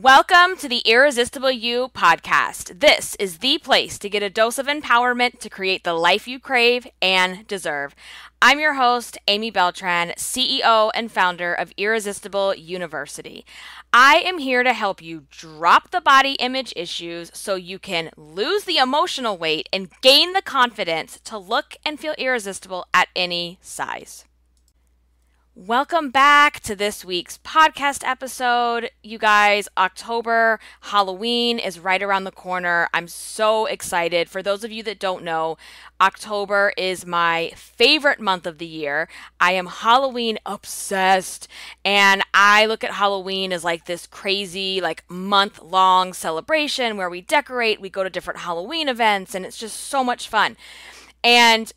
Welcome to the Irresistible You podcast. This is the place to get a dose of empowerment to create the life you crave and deserve. I'm your host, Amy Beltran, CEO and founder of Irresistible University. I am here to help you drop the body image issues so you can lose the emotional weight and gain the confidence to look and feel irresistible at any size. Welcome back to this week's podcast episode. You guys, October, Halloween is right around the corner. I'm so excited. For those of you that don't know, October is my favorite month of the year. I am Halloween obsessed, and I look at Halloween as like this crazy, like month-long celebration where we decorate, we go to different Halloween events, and it's just so much fun. And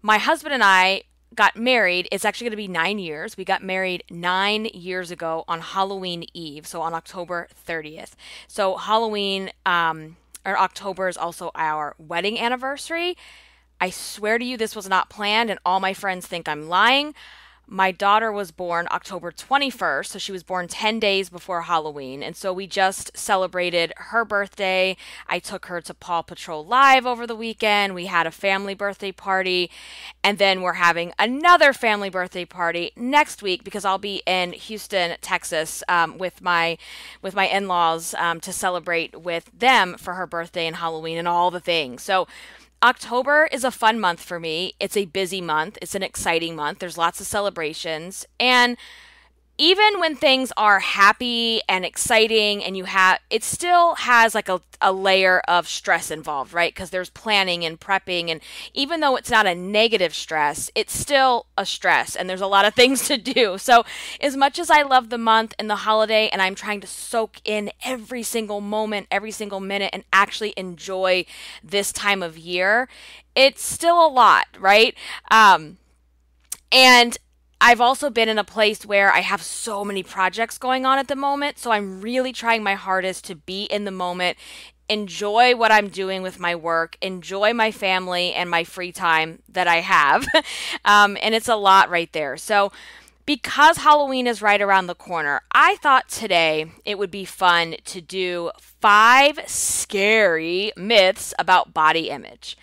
my husband and I got married. It's actually going to be 9 years. We got married 9 years ago on Halloween Eve, so on October 30th. So Halloween, or October, is also our wedding anniversary. I swear to you, this was not planned, and all my friends think I'm lying. My daughter was born October 21st, so she was born 10 days before Halloween, and so we just celebrated her birthday. I took her to Paw Patrol Live over the weekend. We had a family birthday party, and then we're having another family birthday party next week because I'll be in Houston, Texas, with my in-laws to celebrate with them for her birthday and Halloween and all the things. So October is a fun month for me. It's a busy month. It's an exciting month. There's lots of celebrations. And even when things are happy and exciting and it still has like a layer of stress involved, right? Because there's planning and prepping. And even though it's not a negative stress, it's still a stress and there's a lot of things to do. So as much as I love the month and the holiday and I'm trying to soak in every single moment, every single minute and actually enjoy this time of year, it's still a lot, right? And I've also been in a place where I have so many projects going on at the moment, so I'm really trying my hardest to be in the moment, enjoy what I'm doing with my work, enjoy my family and my free time that I have, and it's a lot right there. So because Halloween is right around the corner, I thought today it would be fun to do 5 scary myths about body image.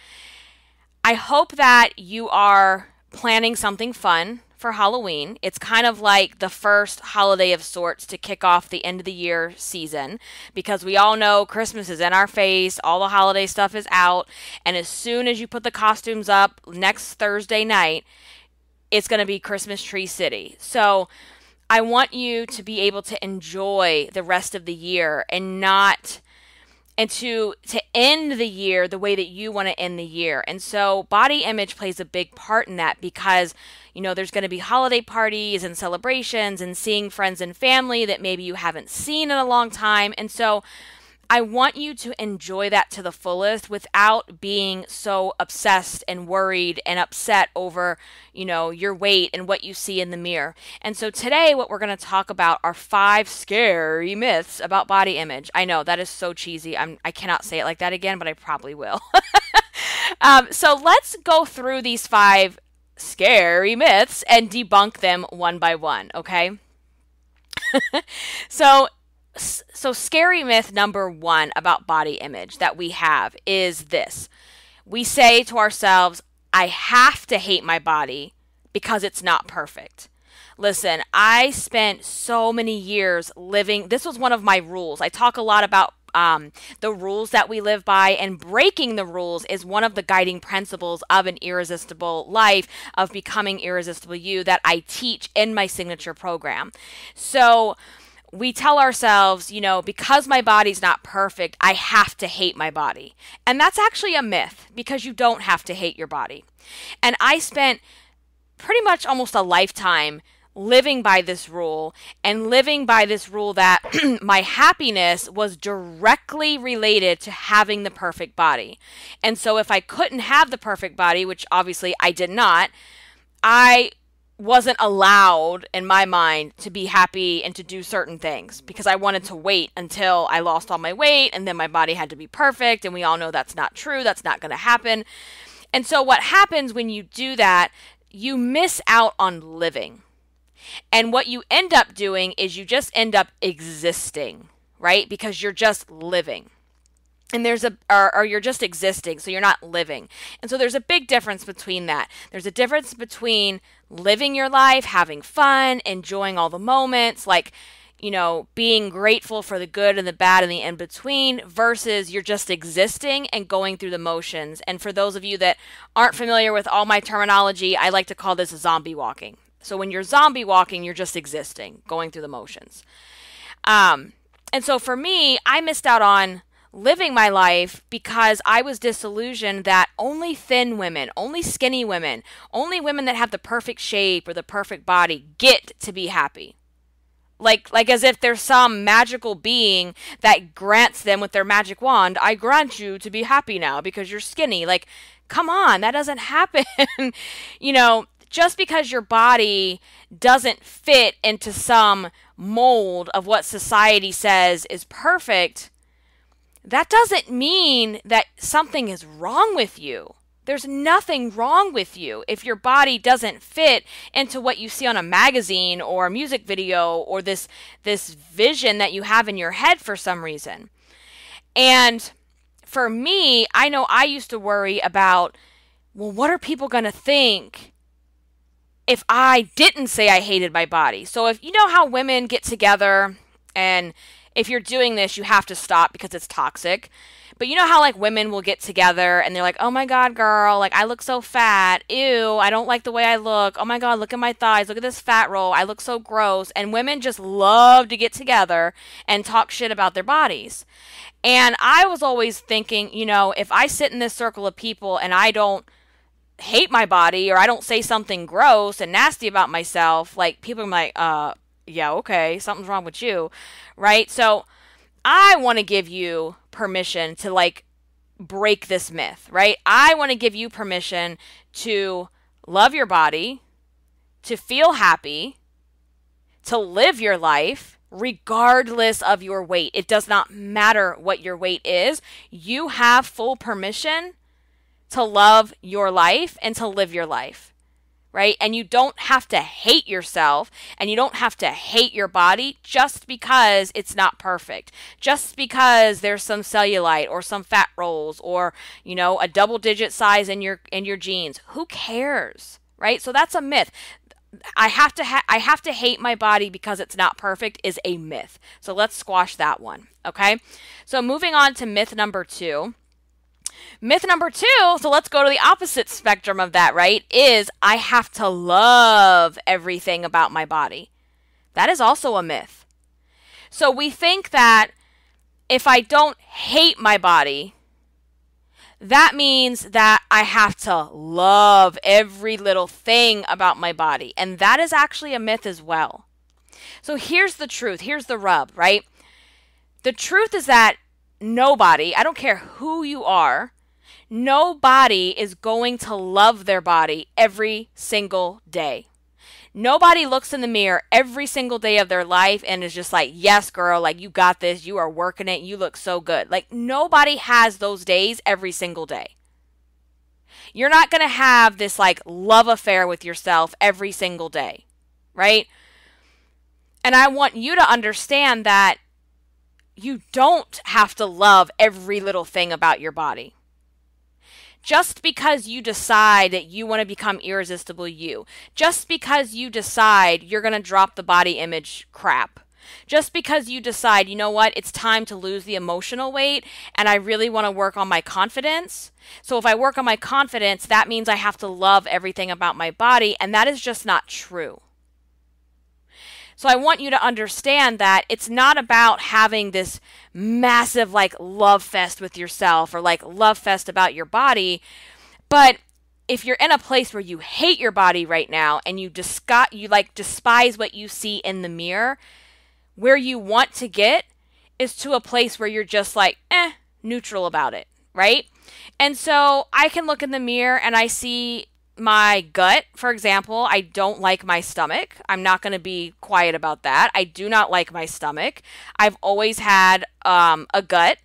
I hope that you are planning something fun for Halloween. It's kind of like the first holiday of sorts to kick off the end of the year season because we all know Christmas is in our face, all the holiday stuff is out, and as soon as you put the costumes up next Thursday night, it's going to be Christmas Tree City. So I want you to be able to enjoy the rest of the year and to end the year the way that you want to end the year. And so body image plays a big part in that because, there's going to be holiday parties and celebrations and seeing friends and family that maybe you haven't seen in a long time. And so I want you to enjoy that to the fullest without being so obsessed and worried and upset over, your weight and what you see in the mirror. And so today what we're going to talk about are 5 scary myths about body image. I know that is so cheesy. I cannot say it like that again, but I probably will. So let's go through these 5 scary myths and debunk them one by one, okay? So scary myth number 1 about body image that we have is this. We say to ourselves, I have to hate my body because it's not perfect. Listen, I spent so many years living, this was one of my rules. I talk a lot about the rules that we live by, and breaking the rules is one of the guiding principles of an irresistible life, of becoming irresistible you, that I teach in my signature program. So we tell ourselves, because my body's not perfect, I have to hate my body. And that's actually a myth because you don't have to hate your body. And I spent pretty much almost a lifetime living by this rule that my happiness was directly related to having the perfect body. And so if I couldn't have the perfect body, which obviously I did not, I wasn't allowed in my mind to be happy and to do certain things because I wanted to wait until I lost all my weight and then my body had to be perfect. And we all know that's not true. That's not going to happen. And so what happens when you do that, you miss out on living. And what you end up doing is you just end up existing, right? Because you're just living. And or you're just existing, so you're not living. And so there's a big difference between that. There's a difference between living your life, having fun, enjoying all the moments, like, being grateful for the good and the bad and the in between, versus you're just existing and going through the motions. And for those of you that aren't familiar with all my terminology, I like to call this zombie walking. So when you're zombie walking, you're just existing, going through the motions. And so for me, I missed out on living my life because I was disillusioned that only thin women, only skinny women, only women that have the perfect shape or the perfect body get to be happy. Like as if there's some magical being that grants them with their magic wand, I grant you to be happy now because you're skinny. Like, come on, that doesn't happen. Just because your body doesn't fit into some mold of what society says is perfect, that doesn't mean that something is wrong with you. There's nothing wrong with you if your body doesn't fit into what you see on a magazine or a music video or this vision that you have in your head for some reason. And for me, I know I used to worry about, well, what are people going to think if I didn't say I hated my body? So if you know how women get together, and if you're doing this, you have to stop because it's toxic. But you know how like women will get together and they're like, oh my God, girl, like I look so fat. Ew, I don't like the way I look. Oh my God, look at my thighs. Look at this fat roll. I look so gross. And women just love to get together and talk shit about their bodies. And I was always thinking, if I sit in this circle of people and I don't hate my body or I don't say something gross and nasty about myself, like people are like, yeah, okay, something's wrong with you, right? So I want to give you permission to like break this myth, right? I want to give you permission to love your body, to feel happy, to live your life regardless of your weight. It does not matter what your weight is. You have full permission to love your life and to live your life. Right? And you don't have to hate yourself and you don't have to hate your body just because it's not perfect. Just because there's some cellulite or some fat rolls or, a double digit size in your jeans. Who cares? Right? So that's a myth. I have to hate my body because it's not perfect is a myth. So let's squash that one. Okay? So moving on to myth number 2. Myth number 2, so let's go to the opposite spectrum of that, right, is I have to love everything about my body. That is also a myth. So we think that if I don't hate my body, that means that I have to love every little thing about my body. And that is actually a myth as well. So here's the truth. Here's the rub, right? The truth is that nobody, I don't care who you are, nobody is going to love their body every single day. Nobody looks in the mirror every single day of their life and is just like, yes, girl, like you got this, you are working it, you look so good. Like nobody has those days every single day. You're not going to have this like love affair with yourself every single day, right? And I want you to understand that you don't have to love every little thing about your body. Just because you decide that you want to become irresistible you, just because you decide you're going to drop the body image crap, just because you decide, you know what, it's time to lose the emotional weight and I really want to work on my confidence. So if I work on my confidence, that means I have to love everything about my body, and that is just not true. So I want you to understand that it's not about having this massive like love fest with yourself or like love fest about your body. But if you're in a place where you hate your body right now and you despise what you see in the mirror, where you want to get is to a place where you're just like, neutral about it, right? And so I can look in the mirror and I see my gut, for example. I don't like my stomach. I'm not going to be quiet about that. I do not like my stomach. I've always had a gut.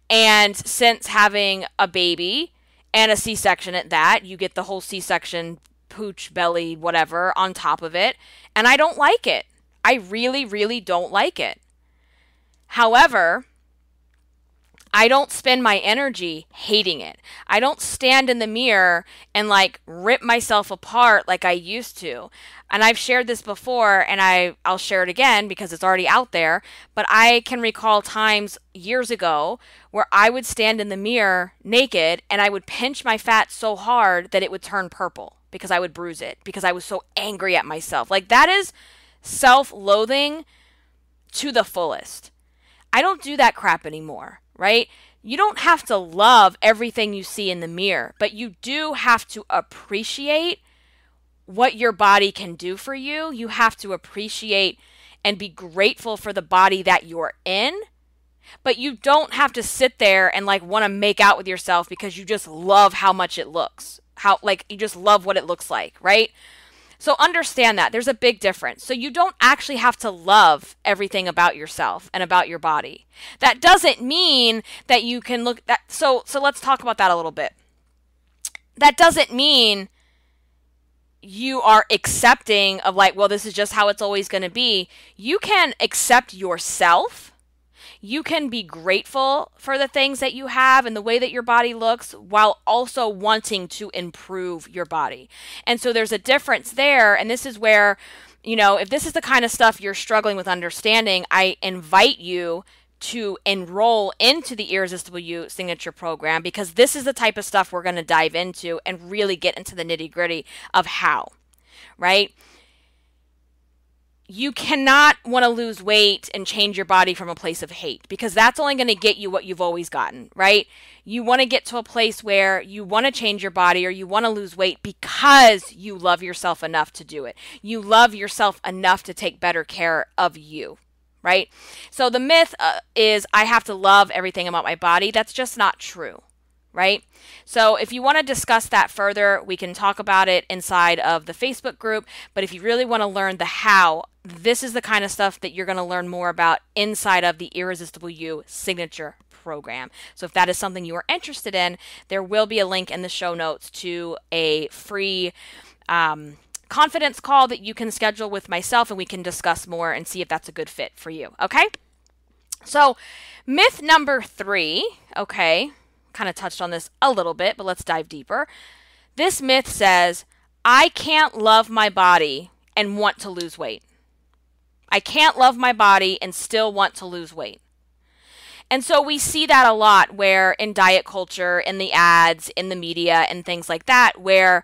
And since having a baby and a C-section at that, you get the whole C-section, pooch, belly, whatever on top of it. And I don't like it. I really, really don't like it. However, I don't spend my energy hating it. I don't stand in the mirror and like rip myself apart like I used to. And I've shared this before, and I'll share it again because it's already out there. But I can recall times years ago where I would stand in the mirror naked and I would pinch my fat so hard that it would turn purple because I would bruise it because I was so angry at myself. Like, that is self-loathing to the fullest. I don't do that crap anymore, right? You don't have to love everything you see in the mirror, but you do have to appreciate what your body can do for you. You have to appreciate and be grateful for the body that you're in, but you don't have to sit there and like want to make out with yourself because you just love how much it looks. How, like, you just love what it looks like, right? So understand that there's a big difference. So you don't actually have to love everything about yourself and about your body. That doesn't mean that you can look that. So let's talk about that a little bit. That doesn't mean you are accepting of like, well, this is just how it's always going to be. You can accept yourself. You can be grateful for the things that you have and the way that your body looks while also wanting to improve your body. And so there's a difference there. And this is where, if this is the kind of stuff you're struggling with understanding, I invite you to enroll into the Irresistible You signature program, because this is the type of stuff we're going to dive into and really get into the nitty-gritty of how, right? You cannot want to lose weight and change your body from a place of hate, because that's only going to get you what you've always gotten, right? You want to get to a place where you want to change your body or you want to lose weight because you love yourself enough to do it. You love yourself enough to take better care of you, right? So the myth is I have to love everything about my body. That's just not true, right? So if you want to discuss that further, we can talk about it inside of the Facebook group. But if you really want to learn the how, this is the kind of stuff that you're going to learn more about inside of the Irresistible You signature program. So if that is something you are interested in, there will be a link in the show notes to a free confidence call that you can schedule with myself, and we can discuss more and see if that's a good fit for you. Okay? So myth number 3, okay, kind of touched on this a little bit, but let's dive deeper. This myth says, I can't love my body and want to lose weight. I can't love my body and still want to lose weight. And so we see that a lot where in diet culture, in the ads, in the media, and things like that, where,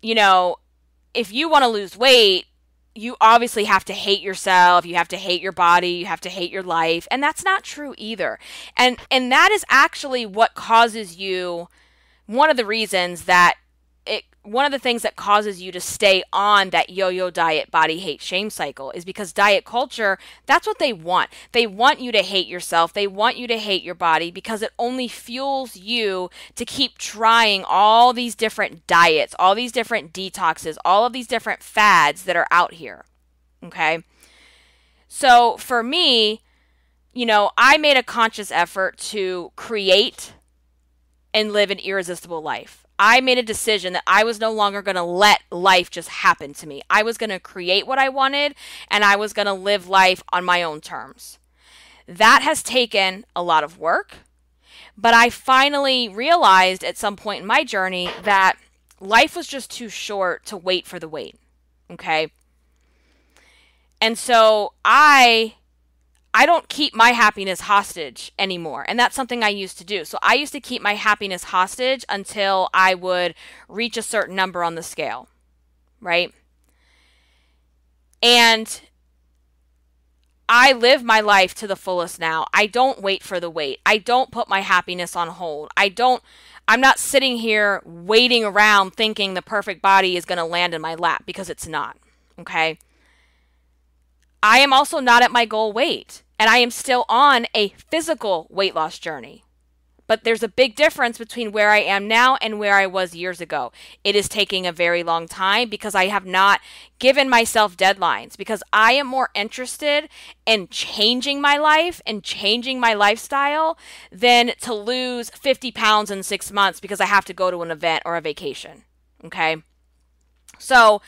if you want to lose weight, you obviously have to hate yourself, you have to hate your body, you have to hate your life, and that's not true either. And that is actually what causes you, one of the things that causes you to stay on that yo-yo diet body hate shame cycle is because diet culture, that's what they want. They want you to hate yourself. They want you to hate your body because it only fuels you to keep trying all these different diets, all these different detoxes, all of these different fads that are out here. Okay? So for me, I made a conscious effort to create and live an irresistible life. I made a decision that I was no longer going to let life just happen to me. I was going to create what I wanted, and I was going to live life on my own terms. That has taken a lot of work, but I finally realized at some point in my journey that life was just too short to wait for the wait, okay? And so I don't keep my happiness hostage anymore. And that's something I used to do. So I used to keep my happiness hostage until I would reach a certain number on the scale, right? And I live my life to the fullest now. I don't wait for the wait. I don't put my happiness on hold. I'm not sitting here waiting around thinking the perfect body is going to land in my lap, because it's not, okay? I am also not at my goal weight, and I am still on a physical weight loss journey. But there's a big difference between where I am now and where I was years ago. It is taking a very long time because I have not given myself deadlines, because I am more interested in changing my life and changing my lifestyle than to lose 50 pounds in 6 months because I have to go to an event or a vacation. Okay? So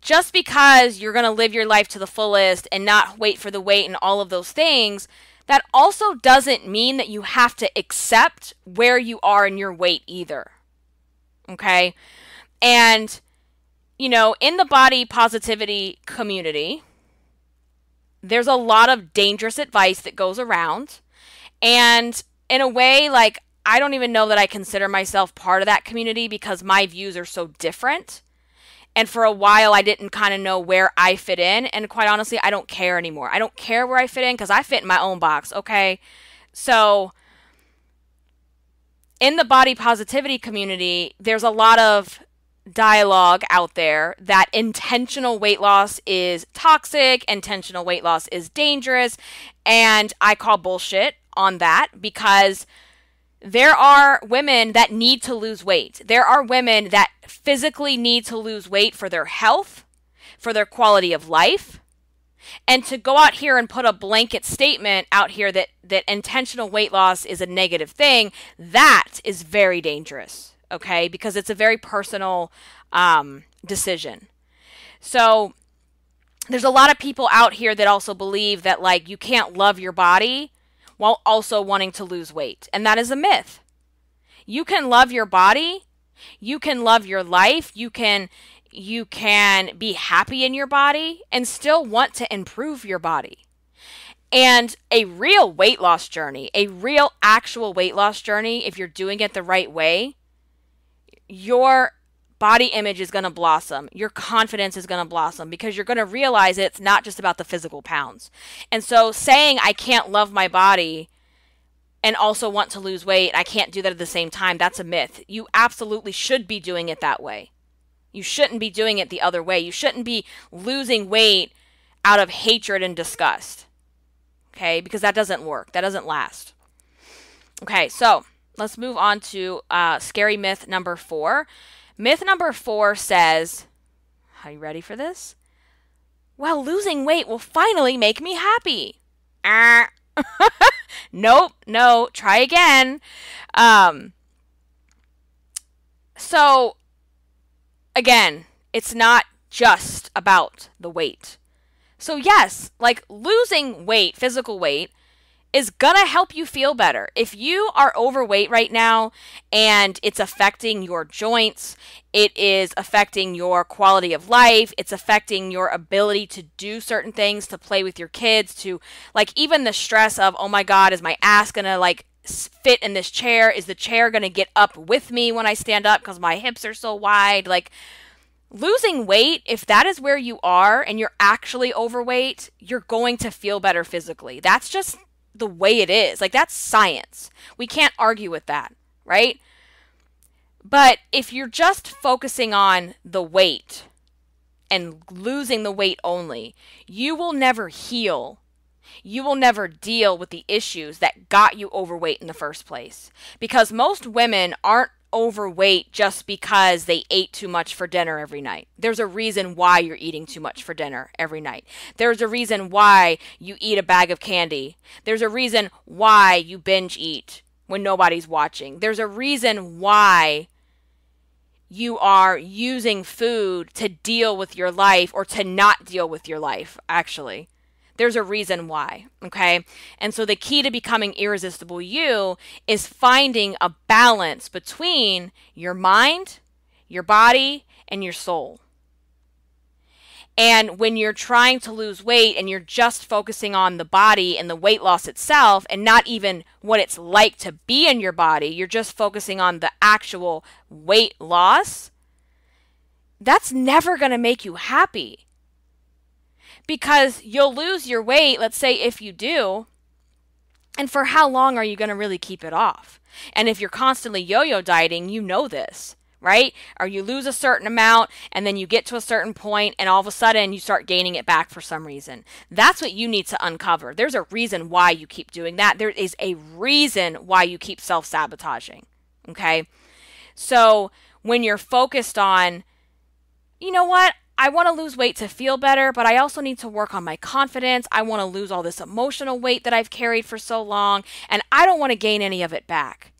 just because you're going to live your life to the fullest and not wait for the weight and all of those things, that also doesn't mean that you have to accept where you are in your weight either. Okay? And, you know, in the body positivity community, there's a lot of dangerous advice that goes around. And in a way, like, I don't even know that I consider myself part of that community because my views are so different. And for a while, I didn't kind of know where I fit in. And quite honestly, I don't care anymore. I don't care where I fit in because I fit in my own box, okay? So in the body positivity community, there's a lot of dialogue out there that intentional weight loss is toxic, intentional weight loss is dangerous, and I call bullshit on that because there are women that need to lose weight. There are women that physically need to lose weight for their health, for their quality of life. And to go out here and put a blanket statement out here that intentional weight loss is a negative thing, that is very dangerous, okay? Because it's a very personal decision. So there's a lot of people out here that also believe that, like, you can't love your body while also wanting to lose weight. And that is a myth. You can love your body. You can love your life. You can be happy in your body and still want to improve your body. And a real weight loss journey, a real actual weight loss journey, if you're doing it the right way, your body image is going to blossom. Your confidence is going to blossom because you're going to realize it's not just about the physical pounds. And so saying I can't love my body and also want to lose weight, I can't do that at the same time, that's a myth. You absolutely should be doing it that way. You shouldn't be doing it the other way. You shouldn't be losing weight out of hatred and disgust. Okay? Because that doesn't work. That doesn't last. Okay, so let's move on to scary myth number 4. Myth number 4 says, are you ready for this? Well, losing weight will finally make me happy. Nope, no, try again. So, again, it's not just about the weight. So yes, like losing weight, physical weight, is gonna help you feel better. If you are overweight right now and it's affecting your joints, it is affecting your quality of life, it's affecting your ability to do certain things, to play with your kids, to like even the stress of, oh my God, is my ass gonna like fit in this chair? Is the chair gonna get up with me when I stand up because my hips are so wide? Like losing weight, if that is where you are and you're actually overweight, you're going to feel better physically. That's just the way it is. Like that's science. We can't argue with that, right? But if you're just focusing on the weight and losing the weight only, you will never heal. You will never deal with the issues that got you overweight in the first place. Because most women aren't overweight just because they ate too much for dinner every night. There's a reason why you're eating too much for dinner every night. There's a reason why you eat a bag of candy. There's a reason why you binge eat when nobody's watching. There's a reason why you are using food to deal with your life or to not deal with your life, actually. There's a reason why, okay? And so the key to becoming irresistible you is finding a balance between your mind, your body, and your soul. And when you're trying to lose weight and you're just focusing on the body and the weight loss itself and not even what it's like to be in your body, you're just focusing on the actual weight loss, that's never going to make you happy. Because you'll lose your weight, let's say if you do, and for how long are you going to really keep it off? And if you're constantly yo-yo dieting, you know this, right? Or you lose a certain amount and then you get to a certain point and all of a sudden you start gaining it back for some reason. That's what you need to uncover. There's a reason why you keep doing that. There is a reason why you keep self-sabotaging, okay? So when you're focused on, you know what? I want to lose weight to feel better, but I also need to work on my confidence. I want to lose all this emotional weight that I've carried for so long, and I don't want to gain any of it back.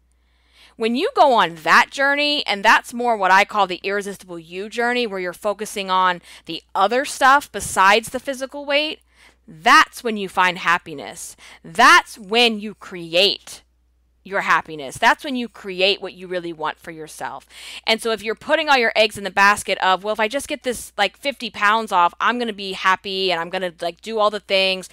When you go on that journey, and that's more what I call the irresistible you journey, where you're focusing on the other stuff besides the physical weight, that's when you find happiness. That's when you create your happiness. That's when you create what you really want for yourself. And so if you're putting all your eggs in the basket of, well, if I just get this like 50 pounds off, I'm going to be happy and I'm going to like do all the things.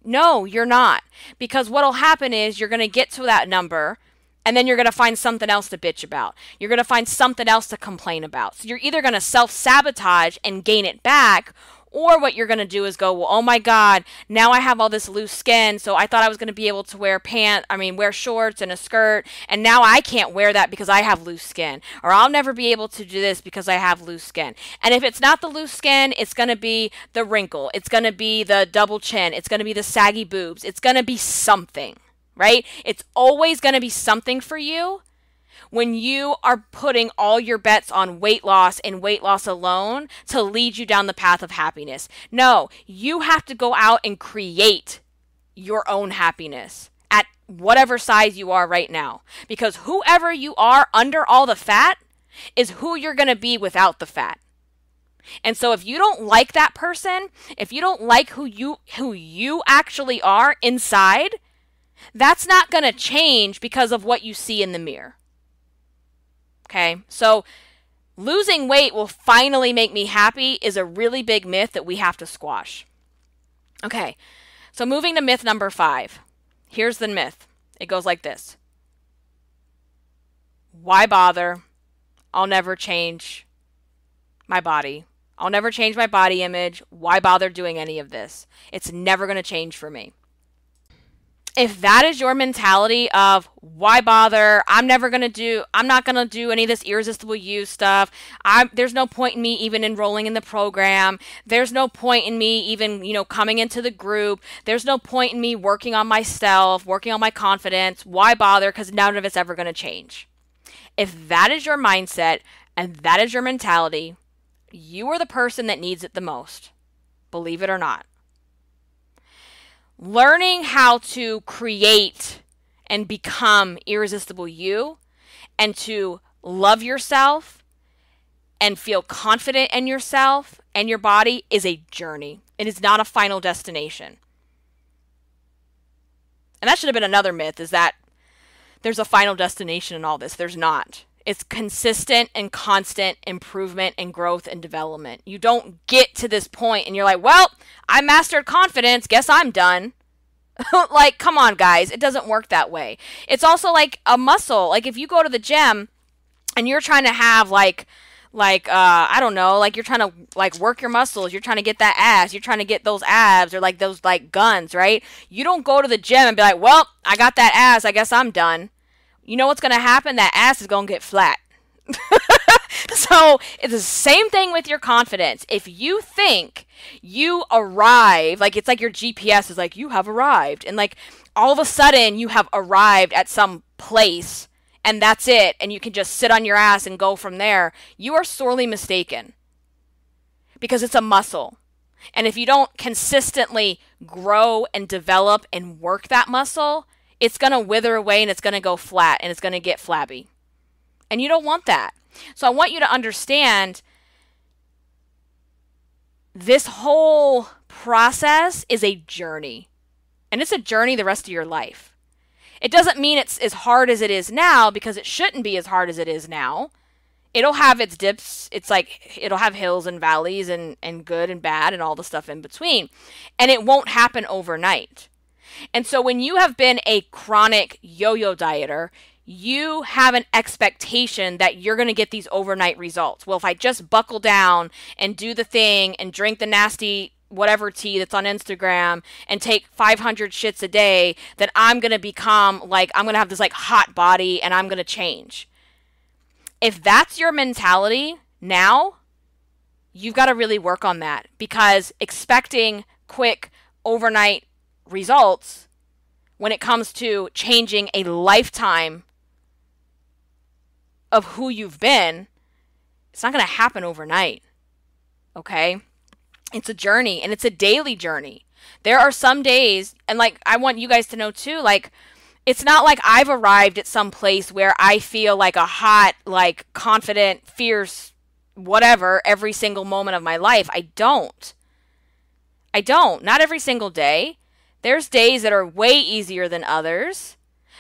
No, you're not. Because what'll happen is you're going to get to that number and then you're going to find something else to bitch about. You're going to find something else to complain about. So you're either going to self-sabotage and gain it back, or what you're going to do is go, well, oh my God, now I have all this loose skin. So I thought I was going to be able to wear shorts and a skirt. And now I can't wear that because I have loose skin. Or I'll never be able to do this because I have loose skin. And if it's not the loose skin, it's going to be the wrinkle. It's going to be the double chin. It's going to be the saggy boobs. It's going to be something, right? It's always going to be something for you. When you are putting all your bets on weight loss and weight loss alone to lead you down the path of happiness. No, you have to go out and create your own happiness at whatever size you are right now. Because whoever you are under all the fat is who you're going to be without the fat. And so if you don't like that person, if you don't like who you actually are inside, that's not going to change because of what you see in the mirror. Okay, so losing weight will finally make me happy is a really big myth that we have to squash. Okay, so moving to myth number 5. Here's the myth. It goes like this. Why bother? I'll never change my body. I'll never change my body image. Why bother doing any of this? It's never going to change for me. If that is your mentality of why bother, I'm not going to do any of this irresistible you stuff. There's no point in me even enrolling in the program. There's no point in me even, coming into the group. There's no point in me working on myself, working on my confidence. Why bother? Because none of it's ever going to change. If that is your mindset and that is your mentality, you are the person that needs it the most. Believe it or not. Learning how to create and become irresistible you and to love yourself and feel confident in yourself and your body is a journey. It is not a final destination. And that should have been another myth, is that there's a final destination in all this. There's not. It's consistent and constant improvement and growth and development. You don't get to this point and you're like, well, I mastered confidence. Guess I'm done. Like, come on, guys. It doesn't work that way. It's also like a muscle. Like if you go to the gym and you're trying to have I don't know, like you're trying to like work your muscles. You're trying to get that ass. You're trying to get those abs or like those like guns, right? You don't go to the gym and be like, well, I got that ass. I guess I'm done. You know what's going to happen? That ass is going to get flat. So it's the same thing with your confidence. If you think you arrive, like it's like your GPS is like, you have arrived. And like all of a sudden you have arrived at some place and that's it. And you can just sit on your ass and go from there. You are sorely mistaken because it's a muscle. And if you don't consistently grow and develop and work that muscle, it's going to wither away and it's going to go flat and it's going to get flabby. And you don't want that. So I want you to understand this whole process is a journey. And it's a journey the rest of your life. It doesn't mean it's as hard as it is now, because it shouldn't be as hard as it is now. It'll have its dips. It's like it'll have hills and valleys and good and bad and all the stuff in between. And it won't happen overnight. And so when you have been a chronic yo-yo dieter, you have an expectation that you're going to get these overnight results. Well, if I just buckle down and do the thing and drink the nasty whatever tea that's on Instagram and take 500 shits a day, then I'm going to become like, I'm going to have this like hot body and I'm going to change. If that's your mentality now, you've got to really work on that, because expecting quick overnight results when it comes to changing a lifetime of who you've been, it's not going to happen overnight. Okay? It's a journey, and it's a daily journey. There are some days, and like I want you guys to know too, like It's not like I've arrived at some place where I feel like a hot, like confident, fierce, whatever every single moment of my life. I don't. I don't. Not every single day. There's days that are way easier than others,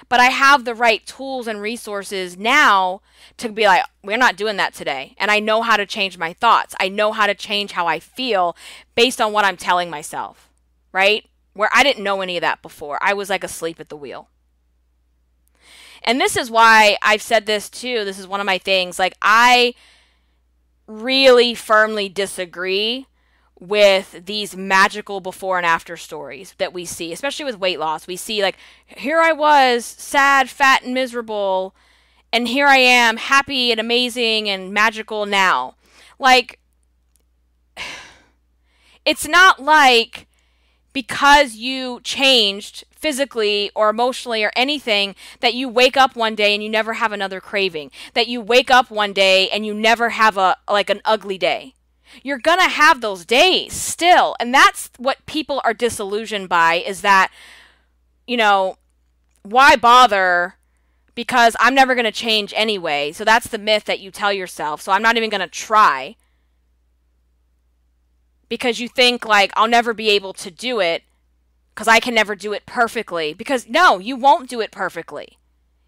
but I have the right tools and resources now to be like, we're not doing that today. And I know how to change my thoughts. I know how to change how I feel based on what I'm telling myself, right? Where I didn't know any of that before. I was like asleep at the wheel. And this is why I've said this too. This is one of my things. Like, I really firmly disagree with these magical before and after stories that we see, especially with weight loss. We see like, here I was sad, fat, and miserable, and here I am happy and amazing and magical now. Like, it's not like because you changed physically or emotionally or anything that you wake up one day and you never have another craving, that you wake up one day and you never have an ugly day. You're going to have those days still. And that's what people are disillusioned by, is that, you know, why bother? Because I'm never going to change anyway. So that's the myth that you tell yourself. So I'm not even going to try. Because you think like, I'll never be able to do it because I can never do it perfectly. Because no, you won't do it perfectly.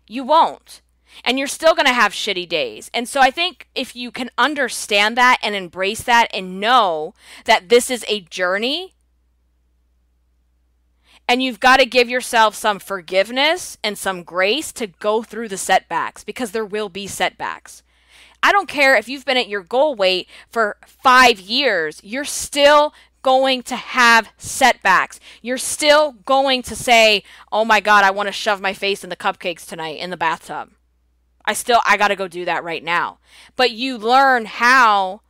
You won't. And you're still going to have shitty days. And so I think if you can understand that and embrace that and know that this is a journey, and you've got to give yourself some forgiveness and some grace to go through the setbacks, because there will be setbacks. I don't care if you've been at your goal weight for 5 years, you're still going to have setbacks. You're still going to say, oh my God, I want to shove my face in the cupcakes tonight in the bathtub. I got to go do that right now. But you learn how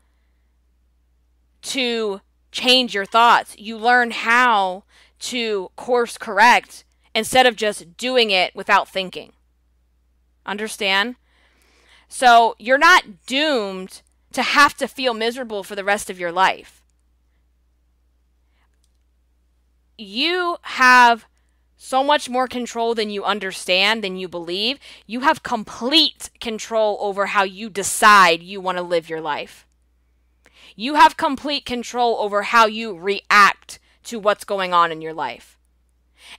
to change your thoughts. You learn how to course correct instead of just doing it without thinking. Understand? So you're not doomed to have to feel miserable for the rest of your life. You have so much more control than you understand, than you believe. You have complete control over how you decide you want to live your life. You have complete control over how you react to what's going on in your life.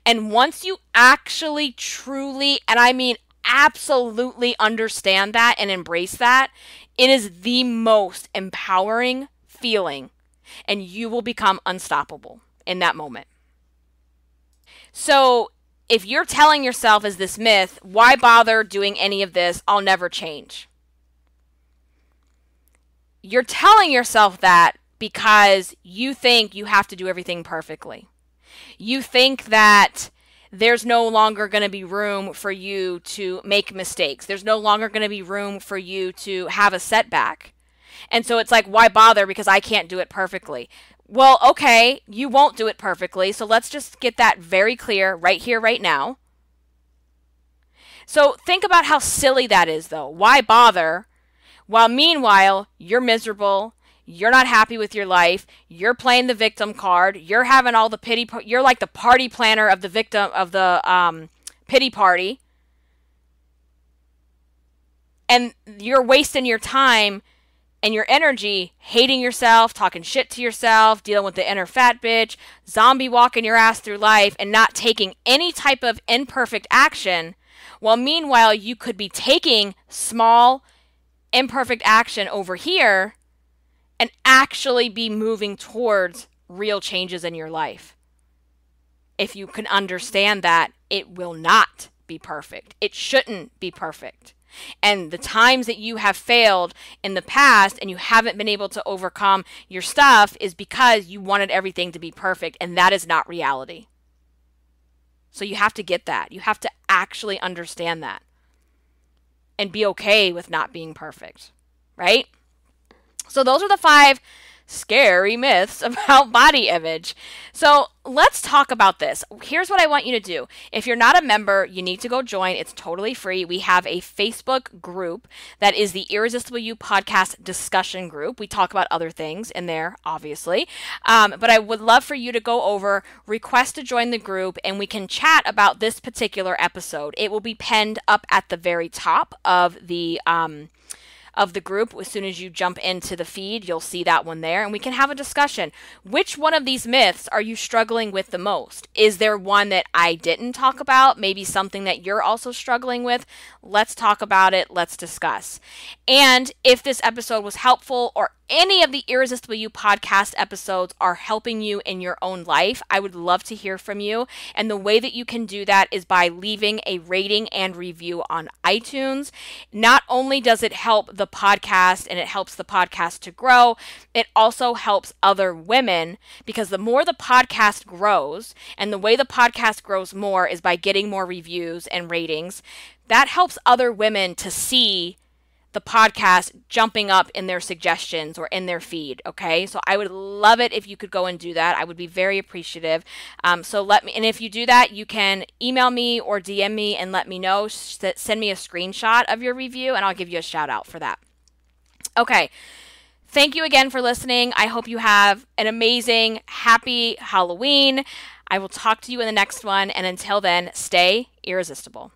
And once you actually, truly, and I mean absolutely understand that and embrace that, it is the most empowering feeling, and you will become unstoppable in that moment. So if you're telling yourself as this myth, why bother doing any of this? I'll never change. You're telling yourself that because you think you have to do everything perfectly. You think that there's no longer going to be room for you to make mistakes. There's no longer going to be room for you to have a setback. And so it's like, why bother? Because I can't do it perfectly. Well, okay, you won't do it perfectly. So let's just get that very clear right here, right now. So think about how silly that is, though. Why bother? While meanwhile, you're miserable. You're not happy with your life. You're playing the victim card. You're having all the pity. You're like the party planner of the victim of the pity party. And you're wasting your time and your energy hating yourself, talking shit to yourself, dealing with the inner fat bitch, zombie walking your ass through life and not taking any type of imperfect action. While meanwhile, you could be taking small, imperfect action over here and actually be moving towards real changes in your life. If you can understand that, it will not be perfect. It shouldn't be perfect. And the times that you have failed in the past and you haven't been able to overcome your stuff is because you wanted everything to be perfect, and that is not reality. So you have to get that. You have to actually understand that and be okay with not being perfect, right? So those are the 5 scary myths about body image. So let's talk about this. Here's what I want you to do. If you're not a member, you need to go join. It's totally free. We have a Facebook group that is the Irresistible You podcast discussion group. We talk about other things in there, obviously. But I would love for you to go over, request to join the group, and we can chat about this particular episode. It will be pinned up at the very top of the group. As soon as you jump into the feed, you'll see that one there, and we can have a discussion. Which one of these myths are you struggling with the most? Is there one that I didn't talk about? Maybe something that you're also struggling with? Let's talk about it. Let's discuss. And if this episode was helpful, or any of the Irresistible You podcast episodes are helping you in your own life, I would love to hear from you. And the way that you can do that is by leaving a rating and review on iTunes. Not only does it help the podcast and it helps the podcast to grow, it also helps other women, because the more the podcast grows, and the way the podcast grows more is by getting more reviews and ratings, that helps other women to see the podcast jumping up in their suggestions or in their feed. Okay. So I would love it if you could go and do that. I would be very appreciative. So let me, and if you do that, you can email me or DM me and let me know. Send me a screenshot of your review and I'll give you a shout out for that. Okay. Thank you again for listening. I hope you have an amazing, happy Halloween. I will talk to you in the next one. And until then, stay irresistible.